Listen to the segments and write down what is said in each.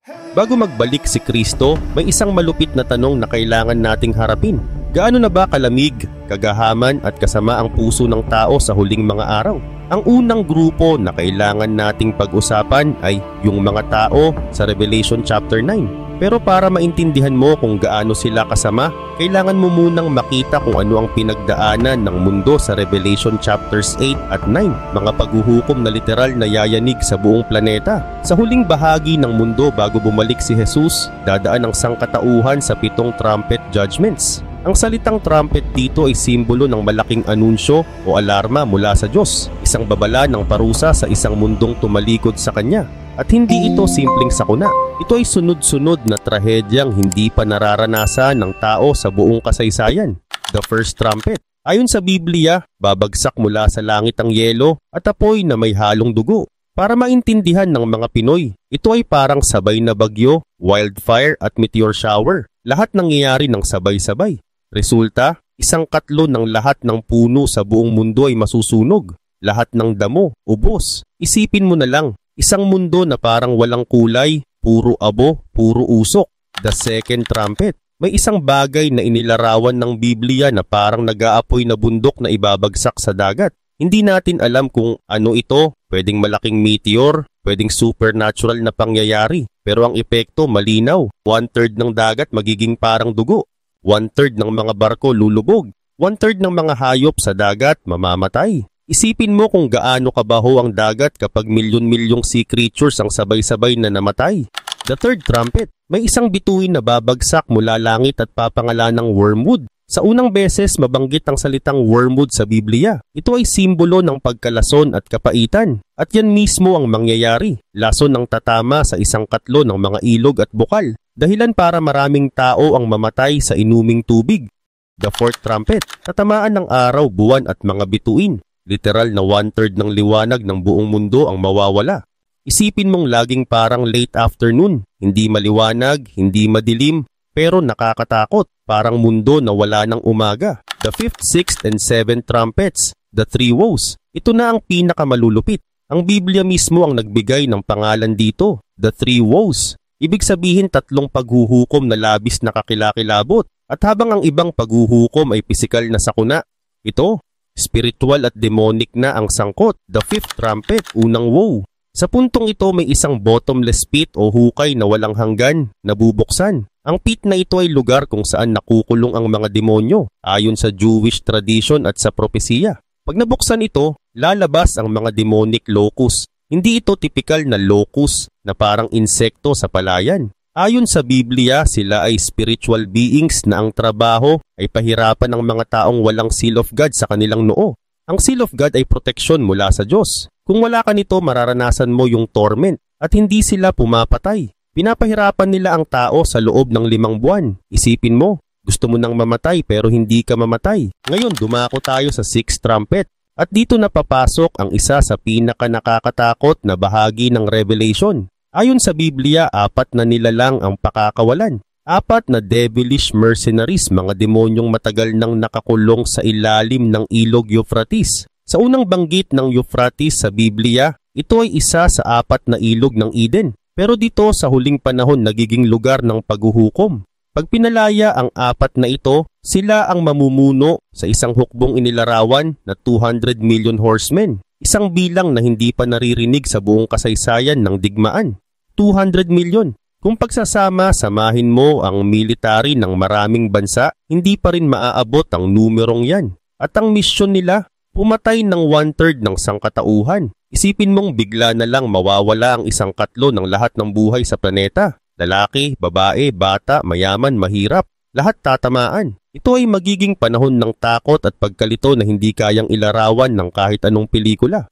Bago magbalik si Kristo, may isang malupit na tanong na kailangan nating harapin. Gaano na ba kalamig, kagahaman at kasama ang puso ng tao sa huling mga araw? Ang unang grupo na kailangan nating pag-usapan ay yung mga tao sa Revelation chapter 9. Pero para maintindihan mo kung gaano sila kasama, kailangan mo munang makita kung ano ang pinagdaanan ng mundo sa Revelation chapters 8 at 9, mga paghuhukom na literal na yayanig sa buong planeta. Sa huling bahagi ng mundo bago bumalik si Jesus, dadaan ang sangkatauhan sa 7 trumpet judgments. Ang salitang trumpet dito ay simbolo ng malaking anunsyo o alarma mula sa Diyos, isang babala ng parusa sa isang mundong tumalikod sa Kanya. At hindi ito simpleng sakuna. Ito ay sunod-sunod na trahedyang hindi pa nararanasan ng tao sa buong kasaysayan. The first trumpet. Ayon sa Biblia, babagsak mula sa langit ang yelo at apoy na may halong dugo. Para maintindihan ng mga Pinoy, ito ay parang sabay na bagyo, wildfire at meteor shower. Lahat nangyayari ng sabay-sabay. Resulta, isang katlo ng lahat ng puno sa buong mundo ay masusunog. Lahat ng damo, ubos. Isipin mo na lang. Isang mundo na parang walang kulay, puro abo, puro usok. The second trumpet. May isang bagay na inilarawan ng Biblia na parang nag-aapoy na bundok na ibabagsak sa dagat. Hindi natin alam kung ano ito, pwedeng malaking meteor, pwedeng supernatural na pangyayari. Pero ang epekto malinaw, 1/3 ng dagat magiging parang dugo. 1/3 ng mga barko lulubog. 1/3 ng mga hayop sa dagat mamamatay. Isipin mo kung gaano kabaho ang dagat kapag milyon-milyong sea creatures ang sabay-sabay na namatay. The third trumpet. May isang bituin na babagsak mula langit at papangalan ng wormwood. Sa unang beses mabanggit ang salitang wormwood sa Biblia. Ito ay simbolo ng pagkalason at kapaitan. At yan mismo ang mangyayari. Lason ng tatama sa isang katlo ng mga ilog at bukal. Dahilan para maraming tao ang mamatay sa inuming tubig. The fourth trumpet. Tatamaan ng araw, buwan at mga bituin. Literal na 1/3 ng liwanag ng buong mundo ang mawawala. Isipin mong laging parang late afternoon, hindi maliwanag, hindi madilim, pero nakakatakot, parang mundo na wala ng umaga. The 5th, 6th, and 7th trumpets, the 3 woes. Ito na ang pinakamalulupit. Ang Biblia mismo ang nagbigay ng pangalan dito, the 3 woes. Ibig sabihin 3 paghuhukom na labis na kakilakilabot. At habang ang ibang paghuhukom ay pisikal na sakuna, ito, spiritual at demonic na ang sangkot. The 5th trumpet, unang woe. Sa puntong ito may isang bottomless pit o hukay na walang hanggan na bubuksan. Ang pit na ito ay lugar kung saan nakukulong ang mga demonyo ayon sa Jewish tradition at sa propesiya. Pag nabuksan ito, lalabas ang mga demonic locust. Hindi ito tipikal na locust na parang insekto sa palayan. Ayon sa Biblia, sila ay spiritual beings na ang trabaho ay pahirapan ng mga taong walang seal of God sa kanilang noo. Ang seal of God ay proteksyon mula sa Diyos. Kung wala ka nito, mararanasan mo yung torment at hindi sila pumapatay. Pinapahirapan nila ang tao sa loob ng 5 buwan. Isipin mo, gusto mo nang mamatay pero hindi ka mamatay. Ngayon, dumako tayo sa 6th trumpet. At dito napapasok ang isa sa pinaka-nakakatakot na bahagi ng Revelation. Ayon sa Biblia, 4 na nilalang ang pakakawalan. 4 na devilish mercenaries, mga demonyong matagal nang nakakulong sa ilalim ng ilog Euphrates. Sa unang banggit ng Euphrates sa Biblia, ito ay isa sa 4 na ilog ng Eden. Pero dito sa huling panahon nagiging lugar ng paghuhukom. Pag pinalaya ang 4 na ito, sila ang mamumuno sa isang hukbong inilarawan na 200 million horsemen. Isang bilang na hindi pa naririnig sa buong kasaysayan ng digmaan. 200 million. Kung pagsasama-samahin mo ang military ng maraming bansa, hindi pa rin maaabot ang numerong yan. At ang misyon nila, pumatay ng 1/3 ng sangkatauhan. Isipin mong bigla na lang mawawala ang isang katlo ng lahat ng buhay sa planeta. Lalaki, babae, bata, mayaman, mahirap, lahat tatamaan. Ito ay magiging panahon ng takot at pagkalito na hindi kayang ilarawan ng kahit anong pelikula.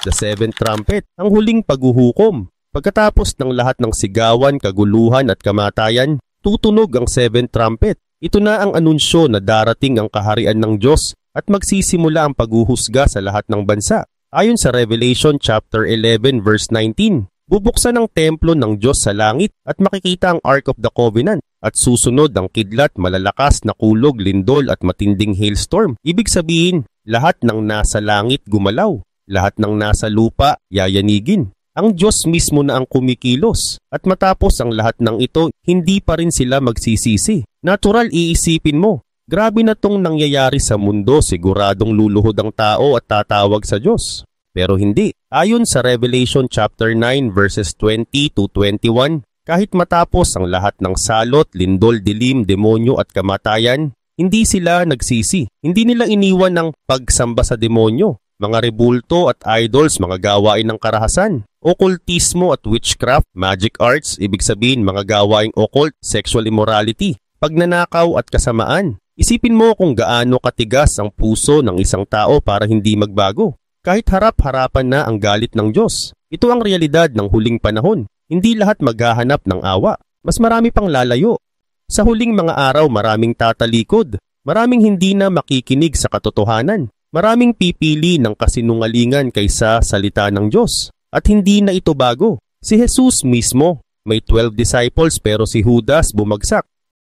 The 7th trumpet, ang huling paghuhukom. Pagkatapos ng lahat ng sigawan, kaguluhan at kamatayan, tutunog ang 7th trumpet. Ito na ang anunsyo na darating ang kaharian ng Diyos at magsisimula ang paghuhusga sa lahat ng bansa. Ayon sa Revelation chapter 11 verse 19, bubuksan ang templo ng Diyos sa langit at makikita ang Ark of the Covenant at susunod ang kidlat, malalakas na kulog, lindol at matinding hailstorm. Ibig sabihin, lahat ng nasa langit gumalaw, lahat ng nasa lupa yayanigin. Ang Diyos mismo na ang kumikilos at matapos ang lahat ng ito, hindi pa rin sila magsisisi. Natural, iisipin mo, grabe na tong nangyayari sa mundo, siguradong luluhod ang tao at tatawag sa Diyos. Pero hindi. Ayon sa Revelation chapter 9 verses 20 to 21, kahit matapos ang lahat ng salot, lindol, dilim, demonyo at kamatayan, hindi sila nagsisi. Hindi nila iniwan ang pagsamba sa demonyo, mga rebulto at idols, mga gawain ng karahasan, okultismo at witchcraft, magic arts, ibig sabihin mga gawaing occult, sexual immorality, pagnanakaw at kasamaan. Isipin mo kung gaano katigas ang puso ng isang tao para hindi magbago. Kahit harap-harapan na ang galit ng Diyos. Ito ang realidad ng huling panahon. Hindi lahat maghahanap ng awa. Mas marami pang lalayo. Sa huling mga araw, maraming tatalikod. Maraming hindi na makikinig sa katotohanan. Maraming pipili ng kasinungalingan kaysa salita ng Diyos. At hindi na ito bago. Si Jesus mismo, may 12 disciples pero si Judas bumagsak.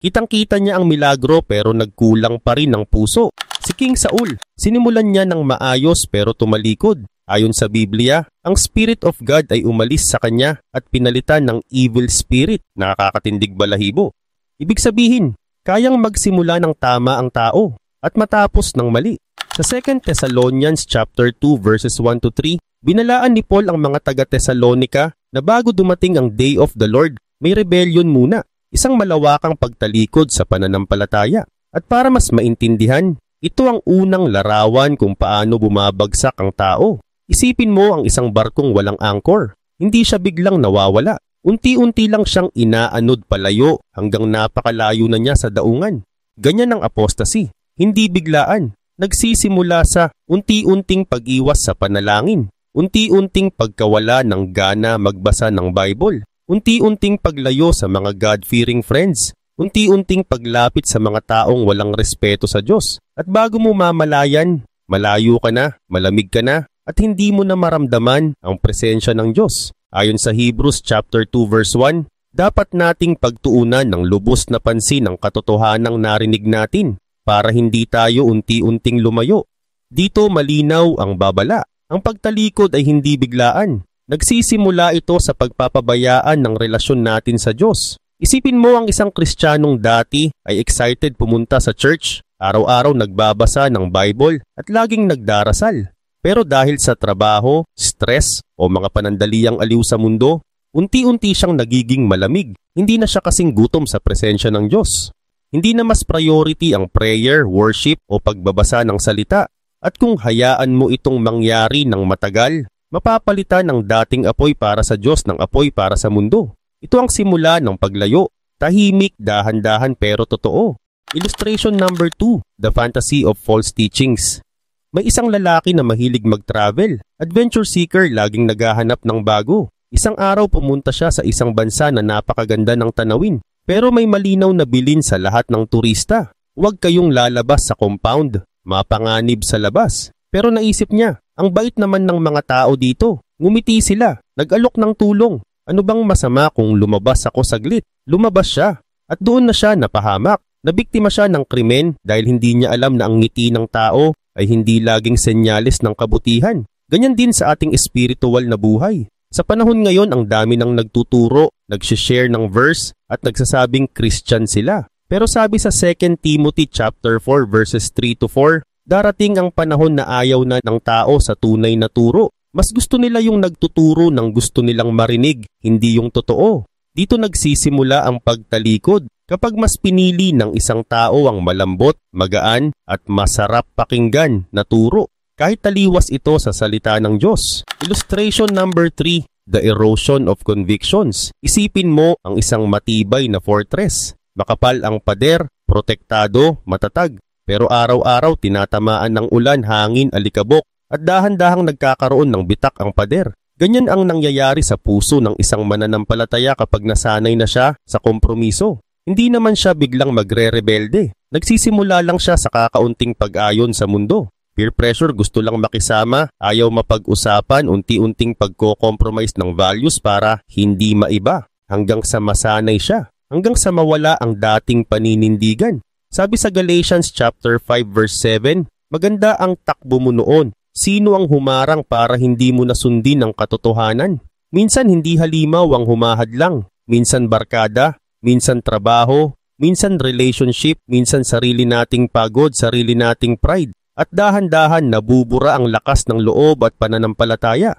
Kitang-kita niya ang milagro pero nagkulang pa rin ang puso. Si King Saul, sinimulan niya ng maayos pero tumalikod. Ayon sa Biblia, ang Spirit of God ay umalis sa kanya at pinalitan ng evil spirit na nakakatindig balahibo. Ibig sabihin, kayang magsimula ng tama ang tao at matapos ng mali. Sa 2 Thessalonians chapter 2 verses 1 to 3, binalaan ni Paul ang mga taga-Thessalonica na bago dumating ang day of the Lord, may rebellion muna. Isang malawakang pagtalikod sa pananampalataya. At para mas maintindihan, ito ang unang larawan kung paano bumabagsak ang tao. Isipin mo ang isang barkong walang anchor. Hindi siya biglang nawawala. Unti-unti lang siyang inaanod palayo hanggang napakalayo na niya sa daungan. Ganyan ang apostasy. Hindi biglaan. Nagsisimula sa unti-unting pag-iwas sa panalangin. Unti-unting pagkawala ng gana magbasa ng Bible. Unti-unting paglayo sa mga God-fearing friends. Unti-unting paglapit sa mga taong walang respeto sa Diyos. At bago mo mamalayan, malayo ka na, malamig ka na, at hindi mo na maramdaman ang presensya ng Diyos. Ayon sa Hebrews chapter 2 verse 1, dapat nating pagtuunan ng lubos na pansin ang katotohanang narinig natin para hindi tayo unti-unting lumayo. Dito malinaw ang babala. Ang pagtalikod ay hindi biglaan. Nagsisimula ito sa pagpapabayaan ng relasyon natin sa Diyos. Isipin mo ang isang Kristiyanong dati ay excited pumunta sa church, araw-araw nagbabasa ng Bible at laging nagdarasal. Pero dahil sa trabaho, stress o mga panandaliang aliw sa mundo, unti-unti siyang nagiging malamig. Hindi na siya kasing gutom sa presensya ng Diyos. Hindi na mas priority ang prayer, worship o pagbabasa ng salita. At kung hayaan mo itong mangyari ng matagal, mapapalitan ng dating apoy para sa Diyos ng apoy para sa mundo. Ito ang simula ng paglayo. Tahimik, dahan-dahan pero totoo. Illustration number 2, the fantasy of false teachings. May isang lalaki na mahilig mag-travel. Adventure seeker, laging naghahanap ng bago. Isang araw pumunta siya sa isang bansa na napakaganda ng tanawin. Pero may malinaw na bilin sa lahat ng turista. Huwag kayong lalabas sa compound. Mapanganib sa labas. Pero naisip niya, ang bait naman ng mga tao dito. Ngumiti sila, nag-alok ng tulong. Ano bang masama kung lumabas ako saglit? Lumabas siya. At doon na siya napahamak. Nabiktima siya ng krimen dahil hindi niya alam na ang ngiti ng tao ay hindi laging senyales ng kabutihan. Ganyan din sa ating espiritual na buhay. Sa panahon ngayon, ang dami nang nagtuturo, nagsishare ng verse at nagsasabing Christian sila. Pero sabi sa 2 Timothy chapter 4 verses 3 to 4, darating ang panahon na ayaw na ng tao sa tunay na turo. Mas gusto nila yung nagtuturo ng gusto nilang marinig, hindi yung totoo. Dito nagsisimula ang pagtalikod kapag mas pinili ng isang tao ang malambot, magaan at masarap pakinggan na turo. Kahit taliwas ito sa salita ng Diyos. Illustration number 3, the erosion of convictions. Isipin mo ang isang matibay na fortress. Makapal ang pader, protektado, matatag. Pero araw-araw tinatamaan ng ulan, hangin, alikabok at dahan-dahang nagkakaroon ng bitak ang pader. Ganyan ang nangyayari sa puso ng isang mananampalataya kapag nasanay na siya sa kompromiso. Hindi naman siya biglang magre-rebelde. Nagsisimula lang siya sa kakaunting pag-ayon sa mundo. Peer pressure, gusto lang makisama, ayaw mapag-usapan, unti-unting pagko-compromise ng values para hindi maiba. Hanggang sa masanay siya. Hanggang sa mawala ang dating paninindigan. Sabi sa Galatians chapter 5 verse 7, maganda ang takbo mo noon. Sino ang humarang para hindi mo nasundin ang katotohanan? Minsan hindi halimaw ang humahadlang, minsan barkada, minsan trabaho, minsan relationship, minsan sarili nating pagod, sarili nating pride, at dahan-dahan nabubura ang lakas ng loob at pananampalataya.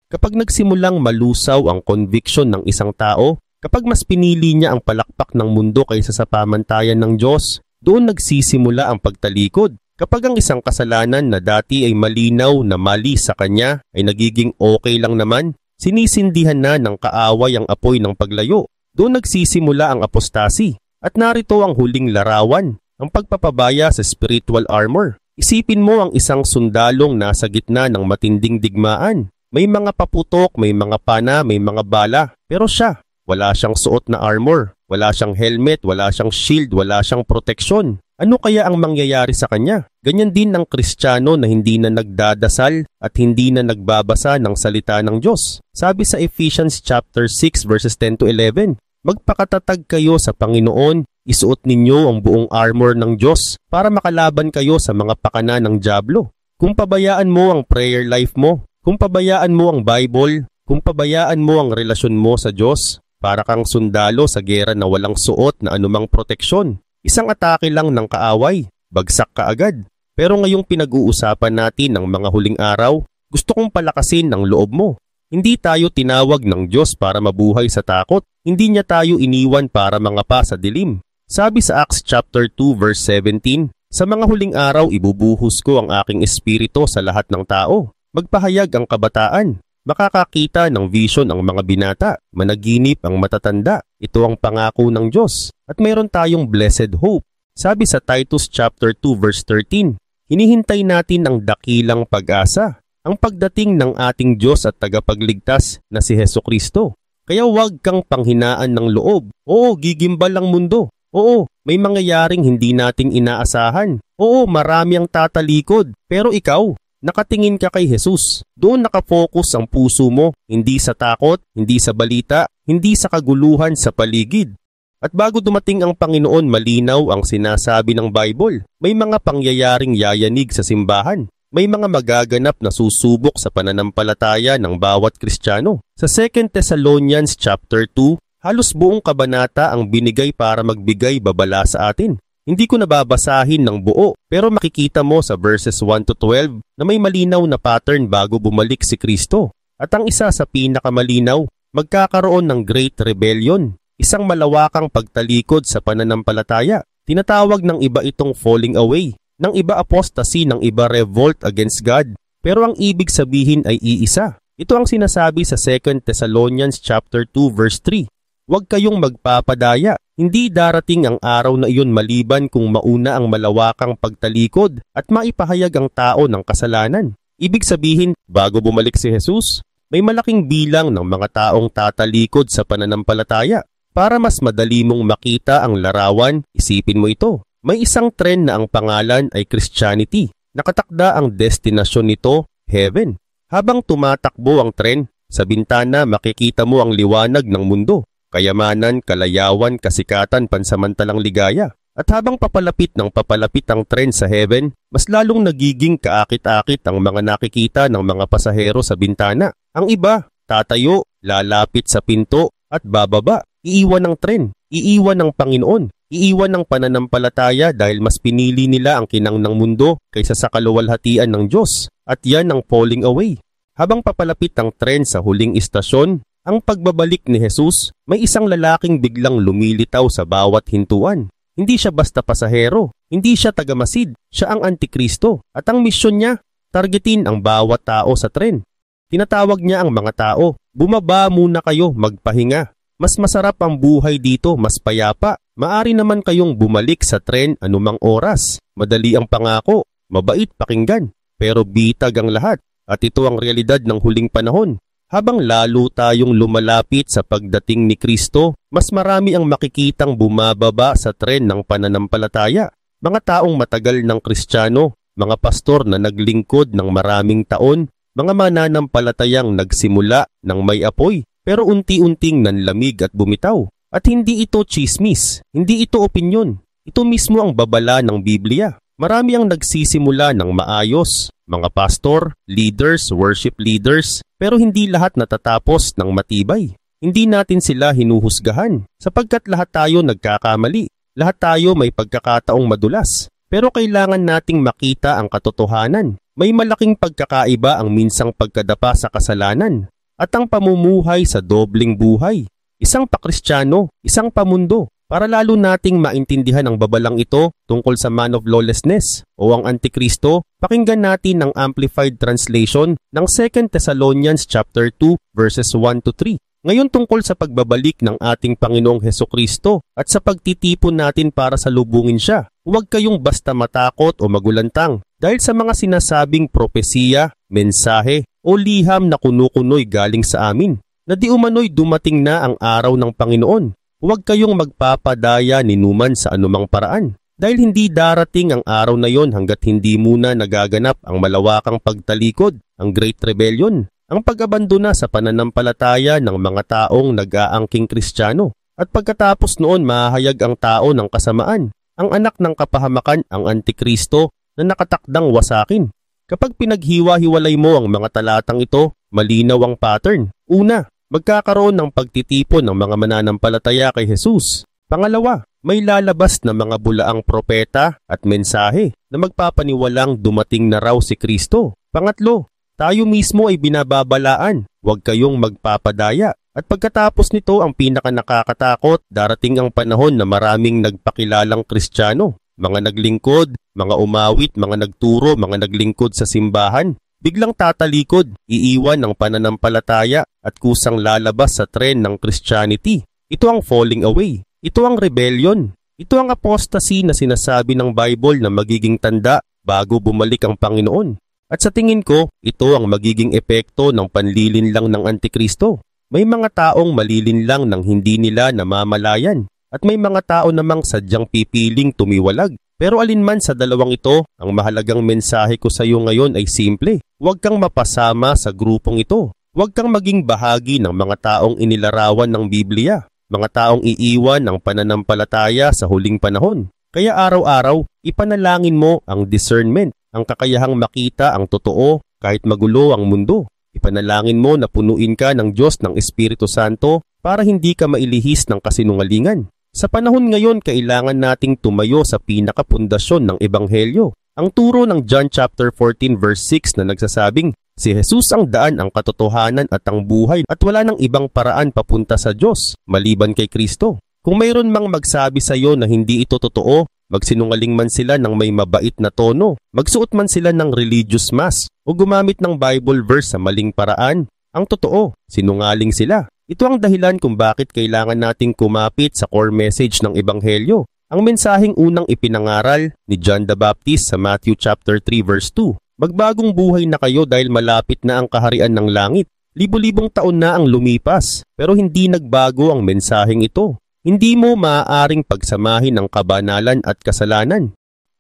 Kapag nagsimulang malusaw ang conviction ng isang tao, kapag mas pinili niya ang palakpak ng mundo kaysa sa pamantayan ng Diyos, doon nagsisimula ang pagtalikod. Kapag ang isang kasalanan na dati ay malinaw na mali sa kanya ay nagiging okay lang naman, sinisindihan na ng kaaway ang apoy ng paglayo. Doon nagsisimula ang apostasi. At narito ang huling larawan, ang pagpapabaya sa spiritual armor. Isipin mo ang isang sundalong nasa gitna ng matinding digmaan. May mga paputok, may mga pana, may mga bala. Pero siya, wala siyang suot na armor, wala siyang helmet, wala siyang shield, wala siyang proteksyon. Ano kaya ang mangyayari sa kanya? Ganyan din ang Kristiyano na hindi na nagdadasal at hindi na nagbabasa ng salita ng Diyos. Sabi sa Ephesians chapter 6 verses 10 to 11, magpakatatag kayo sa Panginoon, isuot ninyo ang buong armor ng Diyos para makalaban kayo sa mga pakana ng dyablo. Kung pabayaan mo ang prayer life mo, kung pabayaan mo ang Bible, kung pabayaan mo ang relasyon mo sa Diyos, para kang sundalo sa gera na walang suot na anumang proteksyon. Isang atake lang ng kaaway, bagsak ka agad. Pero ngayong pinag-uusapan natin ng mga huling araw, gusto kong palakasin ang loob mo. Hindi tayo tinawag ng Diyos para mabuhay sa takot. Hindi niya tayo iniwan para mangapa sa dilim. Sabi sa Acts chapter 2 verse 17, sa mga huling araw ibubuhos ko ang aking espiritu sa lahat ng tao. Magpahayag ang kabataan. Makakakita ng vision ang mga binata. Managinip ang matatanda. Ito ang pangako ng Diyos. At mayroon tayong blessed hope. Sabi sa Titus chapter 2 verse 13, hinihintay natin ang dakilang pag-asa, ang pagdating ng ating Diyos at tagapagligtas na si Hesukristo. Kaya huwag kang panghinaan ng loob. Oo, gigimbal ang mundo. Oo, may mangyayaring hindi nating inaasahan. Oo, marami ang tatalikod. Pero ikaw, nakatingin ka kay Jesus. Doon nakafocus ang puso mo, hindi sa takot, hindi sa balita, hindi sa kaguluhan sa paligid. At bago dumating ang Panginoon, malinaw ang sinasabi ng Bible. May mga pangyayaring yayanig sa simbahan. May mga magaganap na susubok sa pananampalataya ng bawat Kristiyano. Sa 2 Thessalonians chapter 2, halos buong kabanata ang binigay para magbigay babala sa atin. Hindi ko nababasahin ng buo, pero makikita mo sa verses 1 to 12 na may malinaw na pattern bago bumalik si Kristo. At ang isa sa pinakamalinaw, magkakaroon ng Great Rebellion, isang malawakang pagtalikod sa pananampalataya. Tinatawag ng iba itong falling away, ng iba apostasy, ng iba revolt against God. Pero ang ibig sabihin ay iisa. Ito ang sinasabi sa 2 Thessalonians chapter 2 verse 3. Huwag kayong magpapadaya. Hindi darating ang araw na iyon maliban kung mauna ang malawakang pagtalikod at maipahayag ang tao ng kasalanan. Ibig sabihin, bago bumalik si Jesus, may malaking bilang ng mga taong tatalikod sa pananampalataya. Para mas madali mong makita ang larawan, isipin mo ito. May isang trend na ang pangalan ay Christianity. Nakatakda ang destinasyon nito, heaven. Habang tumatakbo ang trend, sa bintana makikita mo ang liwanag ng mundo. Kayamanan, kalayawan, kasikatan, pansamantalang ligaya. At habang papalapit ang trend sa heaven, mas lalong nagiging kaakit-akit ang mga nakikita ng mga pasahero sa bintana. Ang iba, tatayo, lalapit sa pinto, at bababa. Iiwan ng trend, iiwan ng Panginoon, iiwan ng pananampalataya dahil mas pinili nila ang kinang ng mundo kaysa sa kaluwalhatian ng Diyos. At yan ang falling away. Habang papalapit ang trend sa huling istasyon, ang pagbabalik ni Jesus, may isang lalaking biglang lumilitaw sa bawat hintuan. Hindi siya basta pasahero, hindi siya tagamasid, siya ang Antikristo. At ang misyon niya, targetin ang bawat tao sa tren. Tinatawag niya ang mga tao, bumaba muna kayo, magpahinga. Mas masarap ang buhay dito, mas payapa. Maari naman kayong bumalik sa tren anumang oras. Madali ang pangako, mabait pakinggan, pero bitag ang lahat. At ito ang realidad ng huling panahon. Habang lalo tayong lumalapit sa pagdating ni Kristo, mas marami ang makikitang bumababa sa tren ng pananampalataya. Mga taong matagal ng Kristiyano, mga pastor na naglingkod ng maraming taon, mga mananampalatayang nagsimula ng may apoy, pero unti-unting nanlamig at bumitaw. At hindi ito chismis, hindi ito opinyon. Ito mismo ang babala ng Biblia. Marami ang nagsisimula ng maayos, mga pastor, leaders, worship leaders, pero hindi lahat natatapos ng matibay. Hindi natin sila hinuhusgahan sapagkat lahat tayo nagkakamali. Lahat tayo may pagkakataong madulas. Pero kailangan nating makita ang katotohanan. May malaking pagkakaiba ang minsang pagkadapa sa kasalanan at ang pamumuhay sa dobling buhay. Isang pakristyano, isang pamundo. Para lalo nating maintindihan ang babalang ito tungkol sa man of lawlessness o ang Antikristo, pakinggan natin ang Amplified Translation ng 2 Thessalonians chapter 2 verses 1 to 3. Ngayon tungkol sa pagbabalik ng ating Panginoong Hesukristo at sa pagtitipon natin para salubungin siya. Huwag kayong basta matakot o magulantang dahil sa mga sinasabing propesiya, mensahe o liham na kunukunoy galing sa amin na di umano'y dumating na ang araw ng Panginoon. Huwag kayong magpapadaya ni numan sa anumang paraan dahil hindi darating ang araw na yon hanggat hindi muna nagaganap ang malawakang pagtalikod, ang Great Rebellion, ang pag-abandona sa pananampalataya ng mga taong nag-aangking Kristiyano. At pagkatapos noon mahahayag ang tao ng kasamaan, ang anak ng kapahamakan, ang Antikristo na nakatakdang wasakin. Kapag pinaghiwa-hiwalay mo ang mga talatang ito, malinaw ang pattern. Una, magkakaroon ng pagtitipon ng mga mananampalataya kay Jesus. Pangalawa, may lalabas na mga bulaang propeta at mensahe na magpapaniwalang dumating na raw si Kristo. Pangatlo, tayo mismo ay binababalaan, huwag kayong magpapadaya. At pagkatapos nito ang pinakanakakatakot, darating ang panahon na maraming nagpakilalang Kristiyano, mga naglingkod, mga umawit, mga nagturo, mga naglingkod sa simbahan, biglang tatalikod, iiwan ng pananampalataya at kusang lalabas sa trend ng Christianity. Ito ang falling away, ito ang rebellion, ito ang apostasy na sinasabi ng Bible na magiging tanda bago bumalik ang Panginoon. At sa tingin ko, ito ang magiging epekto ng panlilinlang ng Antikristo. May mga taong malilinlang ng hindi nila namamalayan at may mga tao namang sadyang pipiling tumiwalag. Pero alinman sa dalawang ito, ang mahalagang mensahe ko sa iyo ngayon ay simple. Huwag kang mapasama sa grupong ito. Huwag kang maging bahagi ng mga taong inilarawan ng Biblia, mga taong iiwan ng pananampalataya sa huling panahon. Kaya araw-araw, ipanalangin mo ang discernment, ang kakayahang makita ang totoo kahit magulo ang mundo. Ipanalangin mo na punuin ka ng Diyos ng Espiritu Santo para hindi ka mailihis ng kasinungalingan. Sa panahon ngayon, kailangan nating tumayo sa pinakapundasyon ng Ebanghelyo. Ang turo ng John chapter 14 verse 6 na nagsasabing, si Jesus ang daan, ang katotohanan at ang buhay at wala nang ibang paraan papunta sa Diyos maliban kay Kristo. Kung mayroon mang magsabi sa iyo na hindi ito totoo, magsinungaling man sila ng may mabait na tono, magsuot man sila ng religious mask o gumamit ng Bible verse sa maling paraan, ang totoo, sinungaling sila. Ito ang dahilan kung bakit kailangan nating kumapit sa core message ng Ebanghelyo, ang mensaheng unang ipinangaral ni John the Baptist sa Matthew chapter 3 verse 2. Magbagong buhay na kayo dahil malapit na ang kaharian ng langit. Libo-libong taon na ang lumipas, pero hindi nagbago ang mensaheng ito. Hindi mo maaaring pagsamahin ang kabanalan at kasalanan.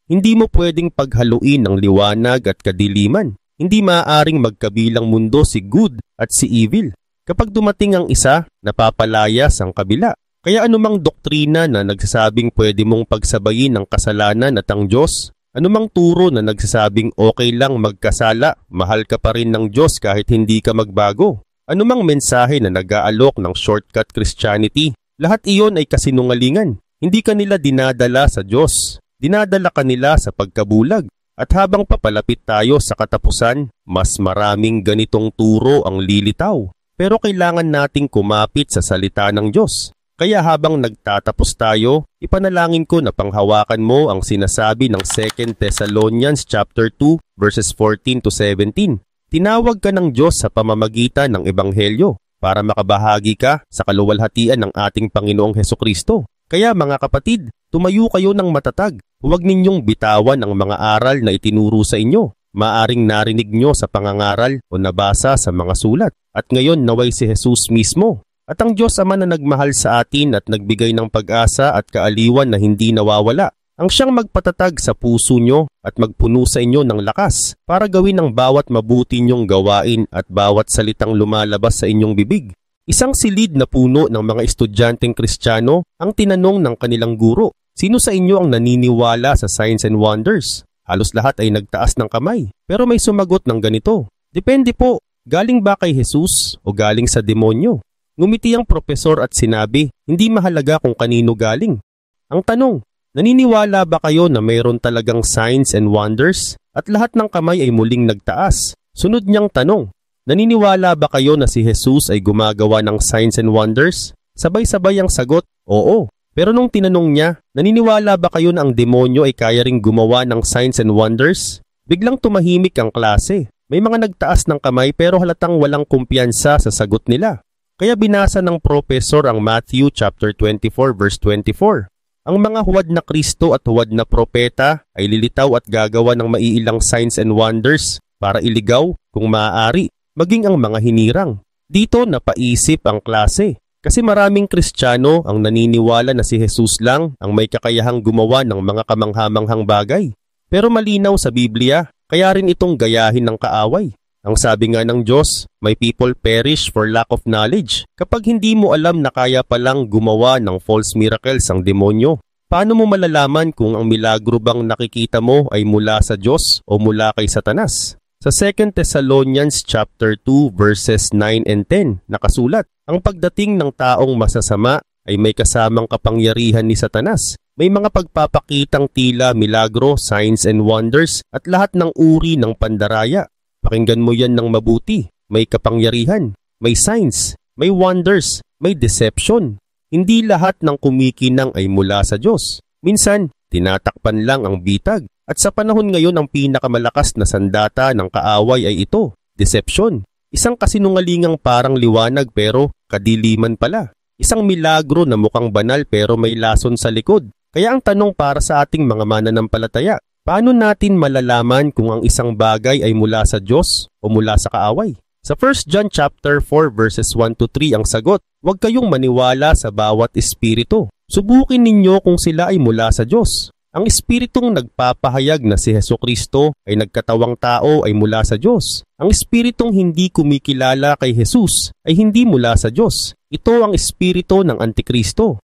Hindi mo pwedeng paghaluin ang liwanag at kadiliman. Hindi maaaring magkabilang mundo si good at si evil. Kapag dumating ang isa, napapalayas ang kabila. Kaya anumang doktrina na nagsasabing pwede mong pagsabayin ang kasalanan at ang Diyos, anumang turo na nagsasabing okay lang magkasala, mahal ka pa rin ng Diyos kahit hindi ka magbago, anumang mensahe na nag-aalok ng shortcut Christianity, lahat iyon ay kasinungalingan. Hindi ka nila dinadala sa Diyos, dinadala ka nila sa pagkabulag. At habang papalapit tayo sa katapusan, mas maraming ganitong turo ang lilitaw. Pero kailangan nating kumapit sa salita ng Diyos. Kaya habang nagtatapos tayo, ipanalangin ko na panghawakan mo ang sinasabi ng 2 Thessalonians chapter 2 verses 14 to 17. Tinawag ka ng Diyos sa pamamagitan ng Ebanghelyo para makabahagi ka sa kaluwalhatian ng ating Panginoong Hesukristo. Kaya mga kapatid, tumayo kayo ng matatag. Huwag ninyong bitawan ang mga aral na itinuro sa inyo. Maaring narinig nyo sa pangangaral o nabasa sa mga sulat. At ngayon naway si Jesus mismo. At ang Diyos Ama na nagmahal sa atin at nagbigay ng pag-asa at kaaliwan na hindi nawawala, ang siyang magpatatag sa puso nyo at magpuno sa inyo ng lakas para gawin ang bawat mabuti nyong gawain at bawat salitang lumalabas sa inyong bibig. Isang silid na puno ng mga estudyanteng Kristiyano ang tinanong ng kanilang guro, sino sa inyo ang naniniwala sa signs and wonders? Halos lahat ay nagtaas ng kamay. Pero may sumagot ng ganito, "Depende po, galing ba kay Jesus o galing sa demonyo?" Ngumiti ang propesor at sinabi, "Hindi mahalaga kung kanino galing." Ang tanong, naniniwala ba kayo na mayroon talagang signs and wonders? At lahat ng kamay ay muling nagtaas. Sunod niyang tanong, naniniwala ba kayo na si Jesus ay gumagawa ng signs and wonders? Sabay-sabay ang sagot, oo. Pero nung tinanong niya, naniniwala ba kayo na ang demonyo ay kaya ring gumawa ng signs and wonders? Biglang tumahimik ang klase. May mga nagtaas ng kamay pero halatang walang kumpiyansa sa sagot nila. Kaya binasa ng professor ang Matthew chapter 24 verse 24. Ang mga huwad na Kristo at huwad na propeta ay lilitaw at gagawa ng maiilang signs and wonders para iligaw, kung maaari, maging ang mga hinirang. Dito napaisip ang klase. Kasi maraming Kristiyano ang naniniwala na si Jesus lang ang may kakayahang gumawa ng mga kamanghamanghang bagay. Pero malinaw sa Biblia, kaya rin itong gayahin ng kaaway. Ang sabi nga ng Diyos, "My people perish for lack of knowledge." Kapag hindi mo alam na kaya palang gumawa ng false miracles ang demonyo, paano mo malalaman kung ang milagro bang nakikita mo ay mula sa Diyos o mula kay Satanas? Sa 2 Thessalonians chapter 2 verses 9 and 10 nakasulat, ang pagdating ng taong masasama ay may kasamang kapangyarihan ni Satanas. May mga pagpapakitang tila milagro, signs and wonders at lahat ng uri ng pandaraya. Pakinggan mo yan ng mabuti. May kapangyarihan, may signs, may wonders, may deception. Hindi lahat ng kumikinang ay mula sa Diyos. Minsan, tinatakpan lang ang bitag. At sa panahon ngayon, ang pinakamalakas na sandata ng kaaway ay ito, deception. Isang kasinungalingang parang liwanag pero kadiliman pala. Isang milagro na mukhang banal pero may lason sa likod. Kaya ang tanong para sa ating mga mananampalataya, paano natin malalaman kung ang isang bagay ay mula sa Diyos o mula sa kaaway? Sa 1 John chapter 4 verses 1 to 3 ang sagot, huwag kayong maniwala sa bawat espiritu. Subukin ninyo kung sila ay mula sa Diyos. Ang espiritong nagpapahayag na si Hesukristo ay nagkatawang tao ay mula sa Diyos. Ang espiritong hindi kumikilala kay Jesus ay hindi mula sa Diyos. Ito ang espiritu ng Antikristo.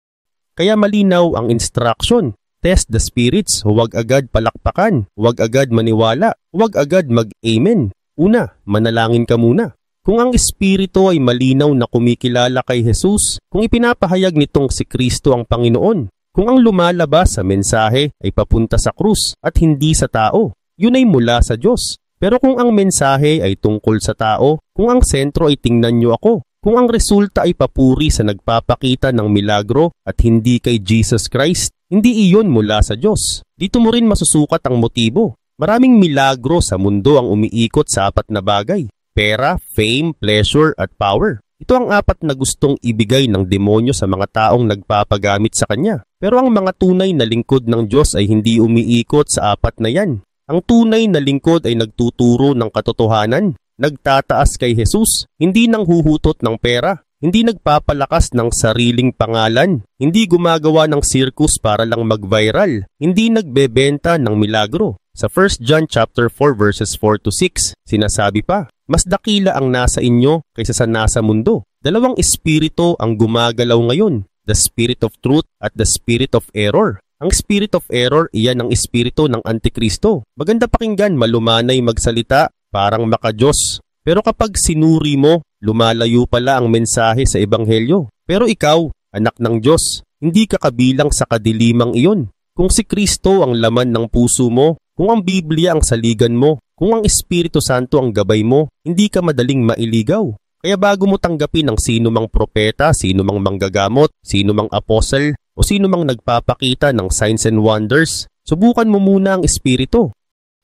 Kaya malinaw ang instruction. Test the spirits, huwag agad palakpakan, huwag agad maniwala, huwag agad mag-amen. Una, manalangin ka muna. Kung ang espiritu ay malinaw na kumikilala kay Jesus, kung ipinapahayag nitong si Kristo ang Panginoon, kung ang lumalabas sa mensahe ay papunta sa krus at hindi sa tao, yun ay mula sa Diyos. Pero kung ang mensahe ay tungkol sa tao, kung ang sentro ay tingnan nyo ako, kung ang resulta ay papuri sa nagpapakita ng milagro at hindi kay Jesus Christ, hindi iyon mula sa Diyos. Dito mo rin masusukat ang motibo. Maraming milagro sa mundo ang umiikot sa apat na bagay: pera, fame, pleasure at power. Ito ang apat na gustong ibigay ng demonyo sa mga taong nagpapagamit sa kanya. Pero ang mga tunay na lingkod ng Diyos ay hindi umiikot sa apat na yan. Ang tunay na lingkod ay nagtuturo ng katotohanan, nagtataas kay Jesus, hindi nang huhutot ng pera, hindi nagpapalakas ng sariling pangalan, hindi gumagawa ng circus para lang mag-viral, hindi nagbebenta ng milagro. Sa 1 John chapter 4 verses 4 to 6, sinasabi pa, mas dakila ang nasa inyo kaysa sa nasa mundo. Dalawang espiritu ang gumagalaw ngayon, the spirit of truth at the spirit of error. Ang spirit of error, iyan ang espiritu ng Antikristo. Maganda pakinggan, malumanay magsalita, parang maka-Diyos. Pero kapag sinuri mo, lumalayo pala ang mensahe sa ebanghelyo. Pero ikaw, anak ng Diyos, hindi ka kabilang sa kadilimang iyon. Kung si Kristo ang laman ng puso mo, kung ang Biblia ang saligan mo, kung ang Espiritu Santo ang gabay mo, hindi ka madaling mailigaw. Kaya bago mo tanggapin ang sino mang propeta, sino mang manggagamot, sino mang apostle, o sino mang nagpapakita ng signs and wonders, subukan mo muna ang Espiritu.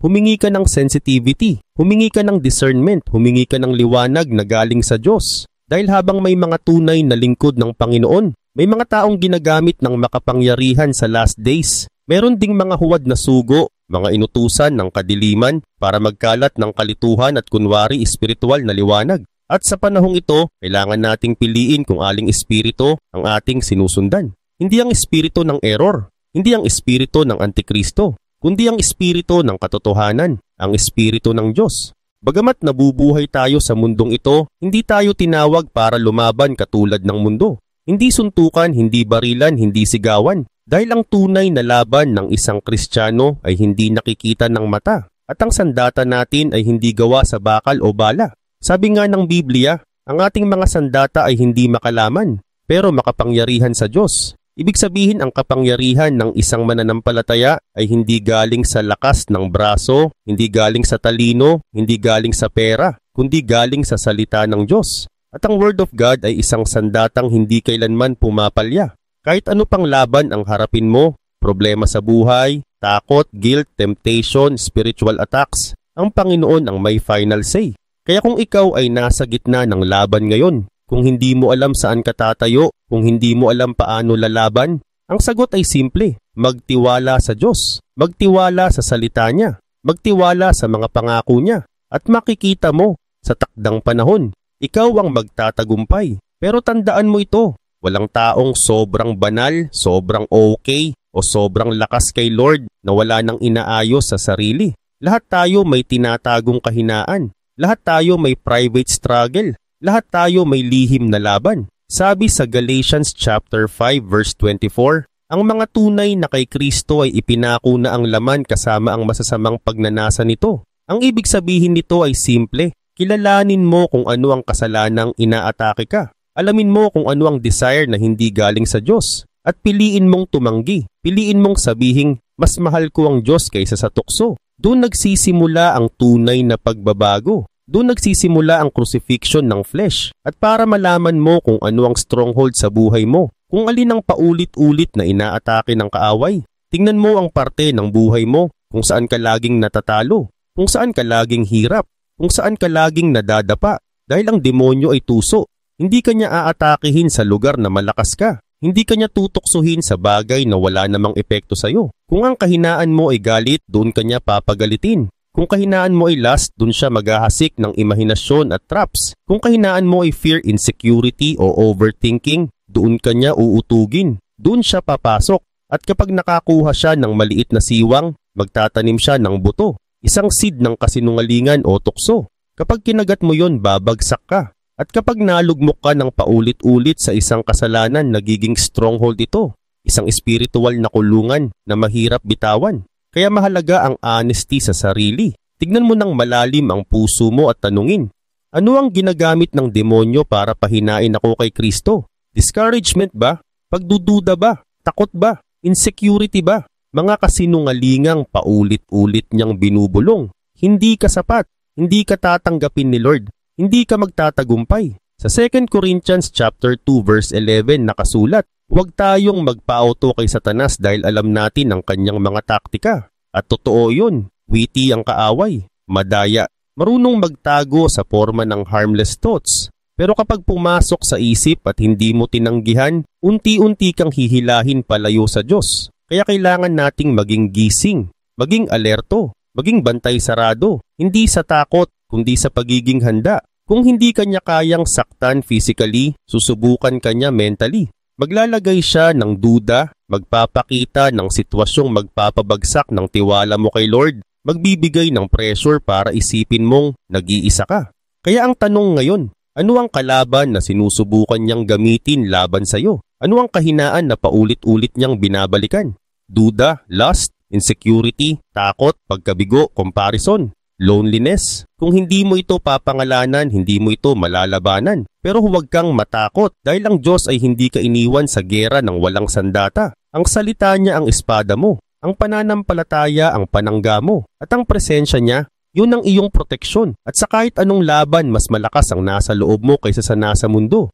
Humingi ka ng sensitivity, humingi ka ng discernment, humingi ka ng liwanag na galing sa Diyos. Dahil habang may mga tunay na lingkod ng Panginoon, may mga taong ginagamit ng makapangyarihan sa last days. Meron ding mga huwad na sugo, mga inutusan ng kadiliman para magkalat ng kalituhan at kunwari espiritual na liwanag. At sa panahong ito, kailangan nating piliin kung aling espiritu ang ating sinusundan. Hindi ang espiritu ng error, hindi ang espiritu ng Antikristo, kundi ang espiritu ng katotohanan, ang espiritu ng Diyos. Bagamat nabubuhay tayo sa mundong ito, hindi tayo tinawag para lumaban katulad ng mundo. Hindi suntukan, hindi barilan, hindi sigawan. Dahil ang tunay na laban ng isang Kristiyano ay hindi nakikita ng mata at ang sandata natin ay hindi gawa sa bakal o bala. Sabi nga ng Biblia, ang ating mga sandata ay hindi makalaman pero makapangyarihan sa Diyos. Ibig sabihin ang kapangyarihan ng isang mananampalataya ay hindi galing sa lakas ng braso, hindi galing sa talino, hindi galing sa pera, kundi galing sa salita ng Diyos. At ang Word of God ay isang sandatang hindi kailanman pumapalya. Kahit ano pang laban ang harapin mo, problema sa buhay, takot, guilt, temptation, spiritual attacks, ang Panginoon ang may final say. Kaya kung ikaw ay nasa gitna ng laban ngayon, kung hindi mo alam saan ka tatayo, kung hindi mo alam paano lalaban, ang sagot ay simple, magtiwala sa Diyos, magtiwala sa salita niya, magtiwala sa mga pangako niya, at makikita mo sa takdang panahon, ikaw ang magtatagumpay. Pero tandaan mo ito, walang taong sobrang banal, sobrang okay, o sobrang lakas kay Lord na wala nang inaayos sa sarili. Lahat tayo may tinatagong kahinaan. Lahat tayo may private struggle. Lahat tayo may lihim na laban. Sabi sa Galatians chapter 5 verse 24, ang mga tunay na kay Kristo ay ipinako na ang laman kasama ang masasamang pagnanasa nito. Ang ibig sabihin nito ay simple. Kilalanin mo kung ano ang kasalanang inaatake ka. Alamin mo kung ano ang desire na hindi galing sa Diyos. At piliin mong tumanggi. Piliin mong sabihing, mas mahal ko ang Diyos kaysa sa tukso. Doon nagsisimula ang tunay na pagbabago. Doon nagsisimula ang crucifixion ng flesh. At para malaman mo kung ano ang stronghold sa buhay mo, kung alin ang paulit-ulit na inaatake ng kaaway, tingnan mo ang parte ng buhay mo kung saan ka laging natatalo, kung saan ka laging hirap, kung saan ka laging nadadapa dahil ang demonyo ay tuso. Hindi ka niya aatakihin sa lugar na malakas ka. Hindi ka niya tutuksuhin sa bagay na wala namang epekto sa'yo. Kung ang kahinaan mo ay galit, doon ka niya papagalitin. Kung kahinaan mo ay lust, doon siya maghahasik ng imahinasyon at traps. Kung kahinaan mo ay fear, insecurity o overthinking, doon ka niya uutugin. Doon siya papasok. At kapag nakakuha siya ng maliit na siwang, magtatanim siya ng buto. Isang seed ng kasinungalingan o tukso. Kapag kinagat mo yon, babagsak ka. At kapag nalugmok ka ng paulit-ulit sa isang kasalanan, nagiging stronghold ito. Isang spiritual na kulungan na mahirap bitawan. Kaya mahalaga ang honesty sa sarili. Tignan mo ng malalim ang puso mo at tanungin, ano ang ginagamit ng demonyo para pahinain ako kay Kristo? Discouragement ba? Pagdududa ba? Takot ba? Insecurity ba? Mga kasinungalingang paulit-ulit niyang binubulong. Hindi ka sapat. Hindi ka tatanggapin ni Lord. Hindi ka magtatagumpay. Sa 2 Corinthians chapter 2 verse 11 nakasulat, huwag tayong magpa-auto kay Satanas dahil alam natin ang kanyang mga taktika. At totoo yun, witty ang kaaway, madaya, marunong magtago sa forma ng harmless thoughts. Pero kapag pumasok sa isip at hindi mo tinanggihan, unti-unti kang hihilahin palayo sa Diyos. Kaya kailangan nating maging gising, maging alerto, maging bantay sarado, hindi sa takot, kundi sa pagiging handa. Kung hindi kanya kayang saktan physically, susubukan kanya mentally. Maglalagay siya ng duda, magpapakita ng sitwasyong magpapabagsak ng tiwala mo kay Lord, magbibigay ng pressure para isipin mong nag-iisa ka. Kaya ang tanong ngayon, ano ang kalaban na sinusubukan niyang gamitin laban sa'yo? Ano ang kahinaan na paulit-ulit niyang binabalikan? Duda, lust, insecurity, takot, pagkabigo, comparison. Loneliness. Kung hindi mo ito papangalanan, hindi mo ito malalabanan. Pero huwag kang matakot dahil ang Diyos ay hindi ka iniwan sa gera ng walang sandata. Ang salita niya ang espada mo. Ang pananampalataya ang panangga mo. At ang presensya niya, yun ang iyong proteksyon. At sa kahit anong laban, mas malakas ang nasa loob mo kaysa sa nasa mundo.